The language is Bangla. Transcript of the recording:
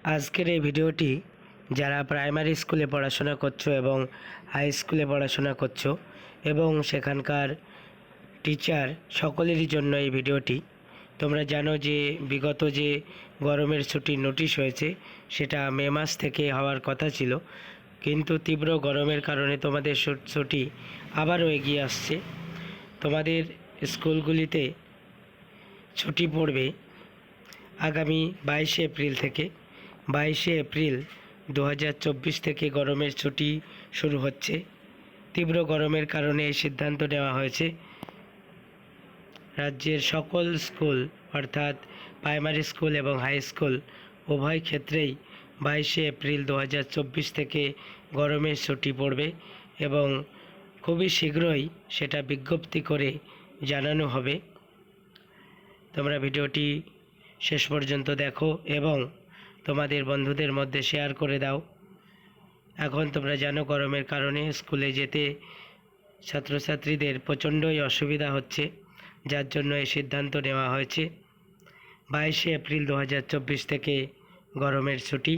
আজকের এই ভিডিওটি যারা প্রাইমারি স্কুলে পড়াশোনা করছো এবং হাই স্কুলে পড়াশোনা করছো এবং সেখানকার টিচার সকলেরই জন্য এই ভিডিওটি। তোমরা জানো যে বিগত যে গরমের ছুটির নোটিশ হয়েছে সেটা মে মাস থেকে হওয়ার কথা ছিল, কিন্তু তীব্র গরমের কারণে তোমাদের ছুটি আবারও এগিয়ে আসছে। তোমাদের স্কুলগুলিতে ছুটি পড়বে আগামী 22শে এপ্রিল থেকে। 22শে এপ্রিল 2024 থেকে গরমের ছুটি শুরু হচ্ছে। তীব্র গরমের কারণে এই সিদ্ধান্ত নেওয়া হয়েছে। রাজ্যের সকল স্কুল অর্থাৎ প্রাইমারি স্কুল এবং হাই স্কুল উভয় ক্ষেত্রেই 22শে এপ্রিল 2024 থেকে গরমের ছুটি পড়বে এবং খুবই শীঘ্রই সেটা বিজ্ঞপ্তি করে জানানো হবে। তোমরা ভিডিওটি শেষ পর্যন্ত দেখো এবং তোমাদের বন্ধুদের মধ্যে শেয়ার করে দাও। এখন তোমরা জানো গরমের কারণে স্কুলে যেতে ছাত্রছাত্রীদের প্রচণ্ডই অসুবিধা হচ্ছে, যার জন্য এই সিদ্ধান্ত নেওয়া হয়েছে 22শে এপ্রিল 2024 থেকে গরমের ছুটি।